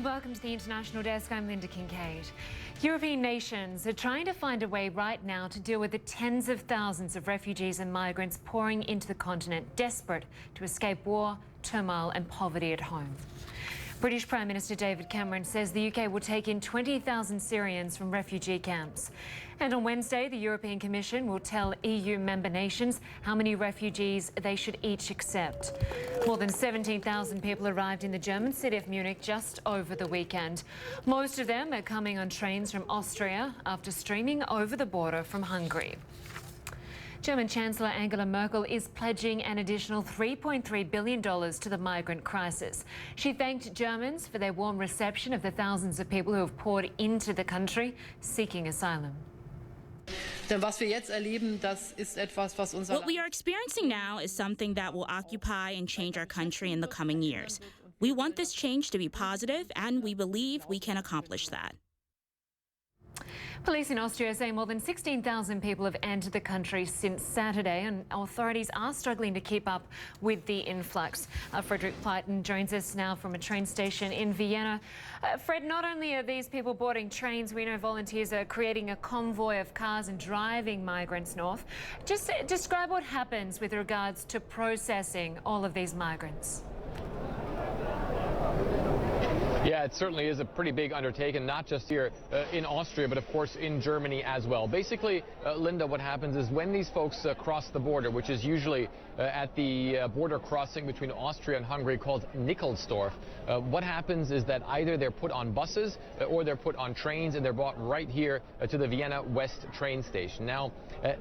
Welcome to the International Desk. I'm Lynda Kinkade. European nations are trying to find a way right now to deal with the tens of thousands of refugees and migrants pouring into the continent, desperate to escape war, turmoil and poverty at home. British Prime Minister David Cameron says the UK will take in 20,000 Syrians from refugee camps. And on Wednesday, the European Commission will tell EU member nations how many refugees they should each accept. More than 17,000 people arrived in the German city of Munich just over the weekend. Most of them are coming on trains from Austria after streaming over the border from Hungary. German Chancellor Angela Merkel is pledging an additional $3.3 billion to the migrant crisis. She thanked Germans for their warm reception of the thousands of people who have poured into the country seeking asylum. What we are experiencing now is something that will occupy and change our country in the coming years. We want this change to be positive, and we believe we can accomplish that. Police in Austria say more than 16,000 people have entered the country since Saturday, and authorities are struggling to keep up with the influx. Fred Pleighten joins us now from a train station in Vienna. Fred, not only are these people boarding trains, we know volunteers are creating a convoy of cars and driving migrants north. Just describe what happens with regards to processing all of these migrants. Yeah, it certainly is a pretty big undertaking, not just here in Austria, but of course in Germany as well. Basically, Lynda, what happens is when these folks cross the border, which is usually at the border crossing between Austria and Hungary called Nickelsdorf, what happens is that either they're put on buses or they're put on trains and they're brought right here to the Vienna West train station. Now,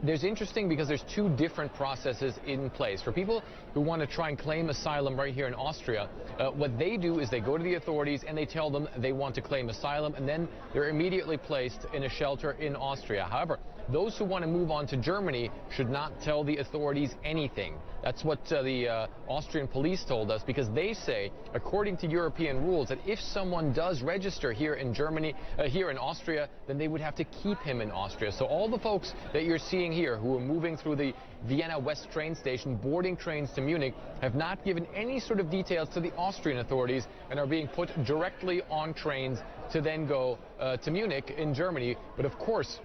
there's interesting because there's two different processes in place. For people who want to try and claim asylum right here in Austria, what they do is they go to the authorities and they tell them they want to claim asylum, and then they're immediately placed in a shelter in Austria. However, those who want to move on to Germany should not tell the authorities anything. That's what the Austrian police told us, because they say, according to European rules, that if someone does register here in Germany, here in Austria, then they would have to keep him in Austria. So all the folks that you're seeing here who are moving through the Vienna West train station, boarding trains to Munich, have not given any sort of details to the Austrian authorities and are being put directly on trains to then go to Munich in Germany. But of course,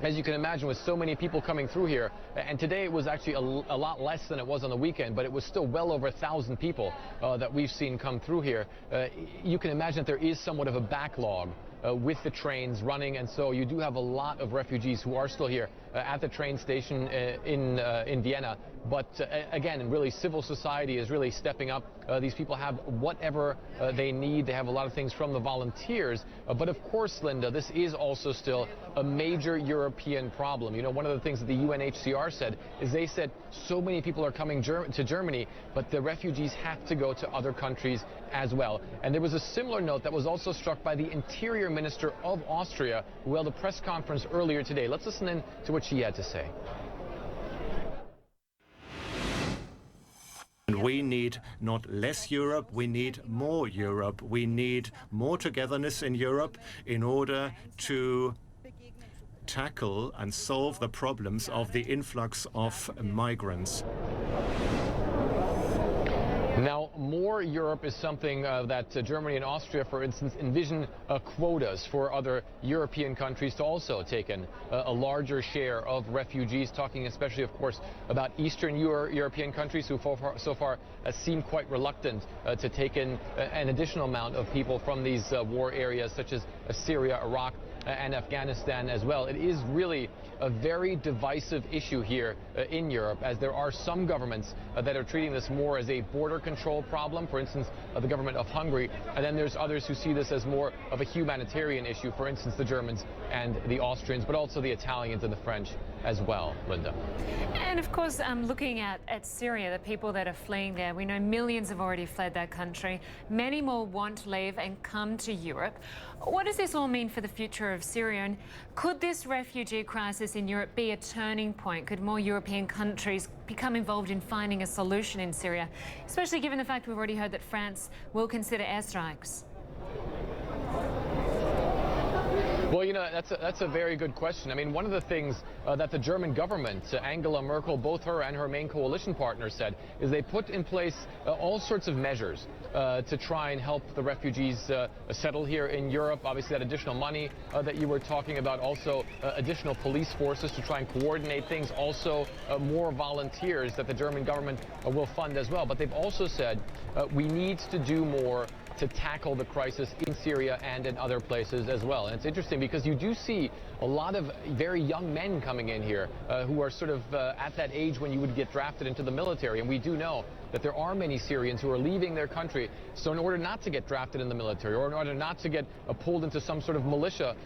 as you can imagine, with so many people coming through here, and today it was actually a lot less than it was on the weekend, but it was still well over 1,000 people that we've seen come through here. You can imagine that there is somewhat of a backlog with the trains running, and so you do have a lot of refugees who are still here at the train station in Vienna. But again, really, civil society is really stepping up. These people have whatever they need. They have a lot of things from the volunteers. But of course, Lynda, this is also still a major European problem. You know, one of the things that the UNHCR said is they said so many people are coming to Germany, but the refugees have to go to other countries as well. And there was a similar note that was also struck by the Interior Minister of Austria, who held a press conference earlier today. Let's listen in to what she had to say. And we need not less Europe, we need more Europe. We need more togetherness in Europe in order to tackle and solve the problems of the influx of migrants. Now, more Europe is something that Germany and Austria, for instance, envision quotas for other European countries to also take in a larger share of refugees, talking especially, of course, about Eastern European countries who so far seem quite reluctant to take in an additional amount of people from these war areas such as Syria, Iraq, and Afghanistan as well. It is really a very divisive issue here in Europe, as there are some governments that are treating this more as a border control problem, for instance, the government of Hungary, and then there's others who see this as more of a humanitarian issue, for instance, the Germans and the Austrians, but also the Italians and the French as well, Lynda. And of course, looking at Syria, the people that are fleeing there, we know millions have already fled that country. Many more want to leave and come to Europe. What does this all mean for the future of Syria? And could this refugee crisis in Europe be a turning point? Could more European countries become involved in finding a solution in Syria, especially given the fact we've already heard that France will consider airstrikes? Well, you know, that's a very good question. I mean, one of the things that the German government, Angela Merkel, both her and her main coalition partner said, is they put in place all sorts of measures to try and help the refugees settle here in Europe. Obviously, that additional money that you were talking about, also additional police forces to try and coordinate things, also more volunteers that the German government will fund as well. But they've also said we need to do more to tackle the crisis in Syria and in other places as well. And it's interesting because you do see a lot of very young men coming in here who are sort of at that age when you would get drafted into the military. And we do know that there are many Syrians who are leaving their country. So in order not to get drafted in the military, or in order not to get pulled into some sort of militia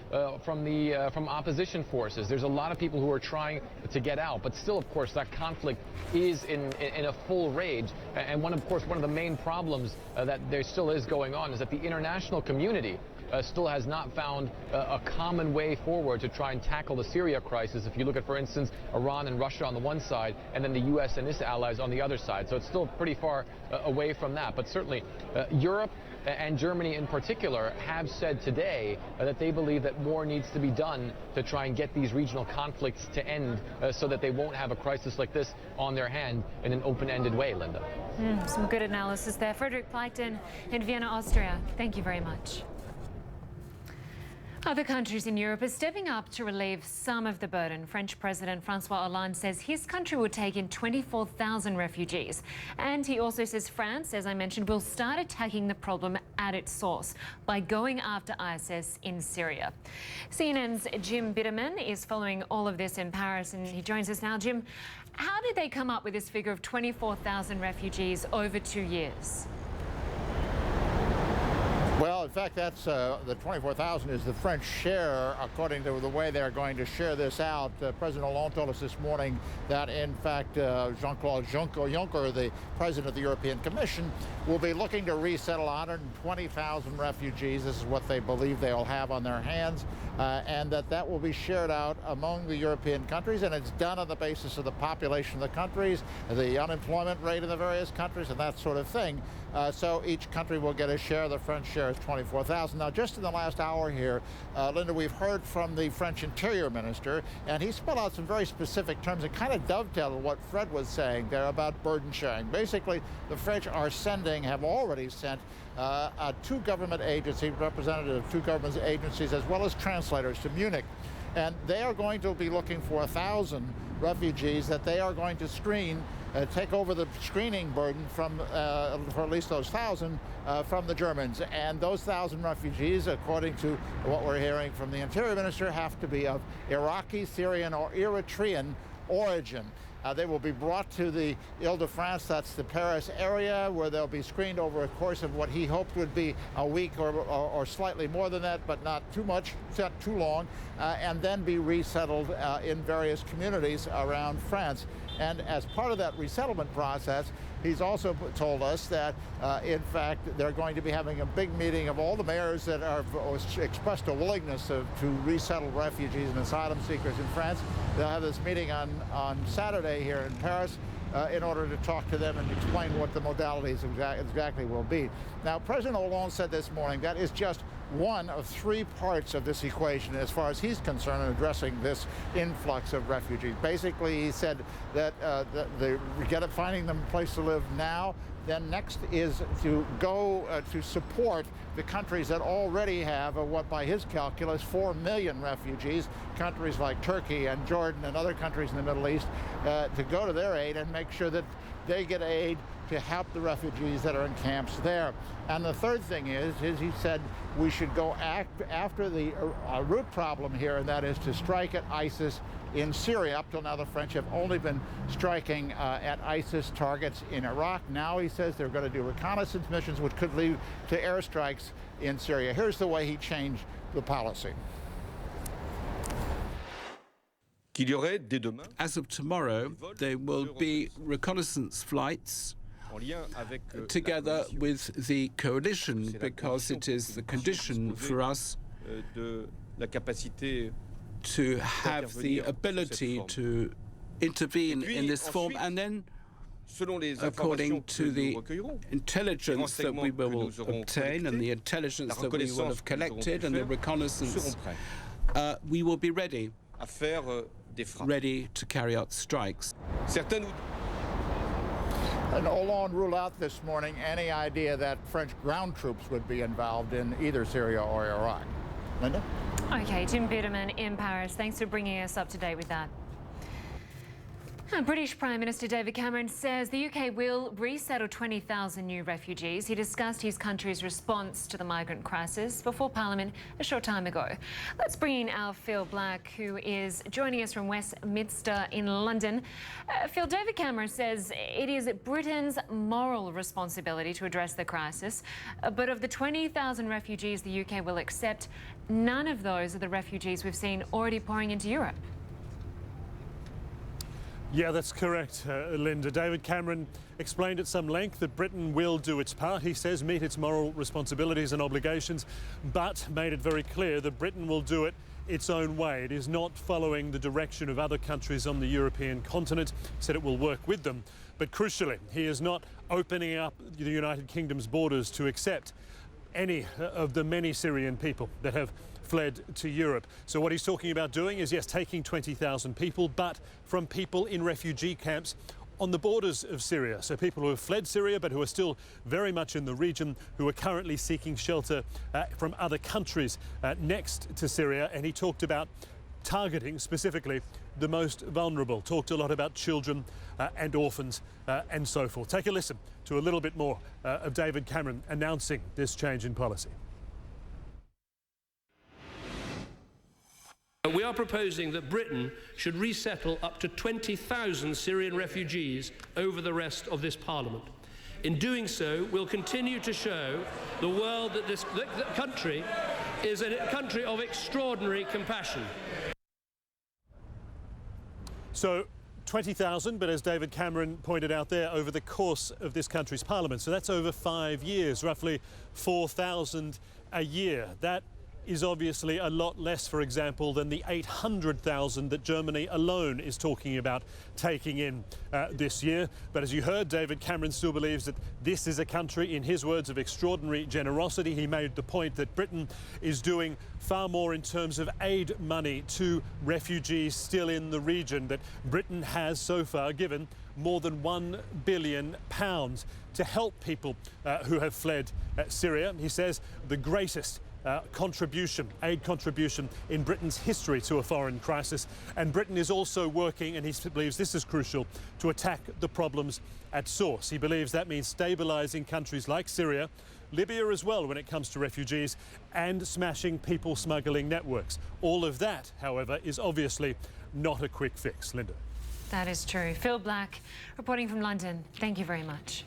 from opposition forces, there's a lot of people who are trying to get out. But still, of course, that conflict is in a full rage. And one of the main problems that there still is going on is that the international community still has not found a common way forward to try and tackle the Syria crisis. If you look at, for instance, Iran and Russia on the one side, and then the U.S. and its allies on the other side. So it's still pretty far away from that. But certainly, Europe and Germany in particular have said today that they believe that more needs to be done to try and get these regional conflicts to end so that they won't have a crisis like this on their hand in an open-ended way, Linda. Some good analysis there. Fred Pleighten in Vienna, Austria. Thank you very much. Other countries in Europe are stepping up to relieve some of the burden. French President Francois Hollande says his country will take in 24,000 refugees. And he also says France, as I mentioned, will start attacking the problem at its source by going after ISIS in Syria. CNN's Jim Bitterman is following all of this in Paris, and he joins us now. Jim, how did they come up with this figure of 24,000 refugees over 2 years? Well, in fact, that's the 24,000 is the French share, according to the way they're going to share this out. President Hollande told us this morning that, in fact, Jean-Claude Juncker, the president of the European Commission, will be looking to resettle 120,000 refugees. This is what they believe they'll have on their hands, and that will be shared out among the European countries, and it's done on the basis of the population of the countries, the unemployment rate in the various countries, and that sort of thing. So each country will get a share. The French share is 24,000. Now, just in the last hour here, Linda, we've heard from the French Interior Minister, and he spelled out some very specific terms that kind of dovetail with what Fred was saying there about burden sharing. Basically, the French have already sent two government agencies, representatives of two government agencies, as well as translators to Munich. And they are going to be looking for 1,000 refugees that they are going to screen, take over the screening burden from, for at least those 1,000 from the Germans. And those 1,000 refugees, according to what we're hearing from the Interior Minister, have to be of Iraqi, Syrian, or Eritrean origin. They will be brought to the Ile-de-France, that's the Paris area, where they'll be screened over a course of what he hoped would be a week or slightly more than that, but not too much, not too long, and then be resettled in various communities around France. And as part of that resettlement process, he's also told us that, in fact, they're going to be having a big meeting of all the mayors that have expressed a willingness to resettle refugees and asylum seekers in France. They'll have this meeting on Saturday here in Paris in order to talk to them and explain what the modalities exactly will be. Now, President Hollande said this morning that is just one of three parts of this equation as far as he's concerned in addressing this influx of refugees. Basically, he said that finding them a place to live now. Then next is to go to support the countries that already have what, by his calculus, 4 million refugees, countries like Turkey and Jordan and other countries in the Middle East, to go to their aid and make sure that they get aid to help the refugees that are in camps there. And the third thing is he said we should go after the root problem here, and that is to strike at ISIS in Syria. Up till now, the French have only been striking at ISIS targets in Iraq. Now he says they're going to do reconnaissance missions, which could lead to airstrikes in Syria. Here's the way he changed the policy. As of tomorrow, there will be reconnaissance flights together with the coalition, because it is the condition for us to have the ability to intervene in this form. And then, according to the intelligence that we will obtain and the intelligence that we will have collected and the reconnaissance we will be ready à faire des frappes. ready to carry out strikes. Certains And Hollande ruled out this morning any idea that French ground troops would be involved in either Syria or Iraq. Lynda? Okay, Jim Bitterman in Paris. Thanks for bringing us up to date with that. British Prime Minister David Cameron says the UK will resettle 20,000 new refugees. He discussed his country's response to the migrant crisis before Parliament a short time ago. Let's bring in our Phil Black, who is joining us from Westminster in London. Phil, David Cameron says it is Britain's moral responsibility to address the crisis, but of the 20,000 refugees the UK will accept, none of those are the refugees we've seen already pouring into Europe. Yeah, that's correct, Lynda. David Cameron explained at some length that Britain will do its part, he says, meet its moral responsibilities and obligations, but made it very clear that Britain will do it its own way. It is not following the direction of other countries on the European continent. He said it will work with them. But crucially, he is not opening up the United Kingdom's borders to accept any of the many Syrian people that have fled to Europe. So what he's talking about doing is, yes, taking 20,000 people, but from people in refugee camps on the borders of Syria. So people who have fled Syria but who are still very much in the region, who are currently seeking shelter from other countries next to Syria. And he talked about targeting specifically the most vulnerable, talked a lot about children and orphans and so forth. Take a listen to a little bit more of David Cameron announcing this change in policy. We are proposing that Britain should resettle up to 20,000 Syrian refugees over the rest of this Parliament. In doing so, we'll continue to show the world that this country is a country of extraordinary compassion. So 20,000, but as David Cameron pointed out there, over the course of this country's Parliament. So that's over 5 years, roughly 4,000 a year. That is obviously a lot less, for example, than the 800,000 that Germany alone is talking about taking in this year. But as you heard, David Cameron still believes that this is a country, in his words, of extraordinary generosity. He made the point that Britain is doing far more in terms of aid money to refugees still in the region, that Britain has so far given more than £1 billion to help people who have fled Syria. He says the greatest aid contribution in Britain's history to a foreign crisis. And Britain is also working, and he believes this is crucial, to attack the problems at source. He believes that means stabilising countries like Syria, Libya as well when it comes to refugees, and smashing people smuggling networks. All of that, however, is obviously not a quick fix. Lynda. That is true. Phil Black reporting from London. Thank you very much.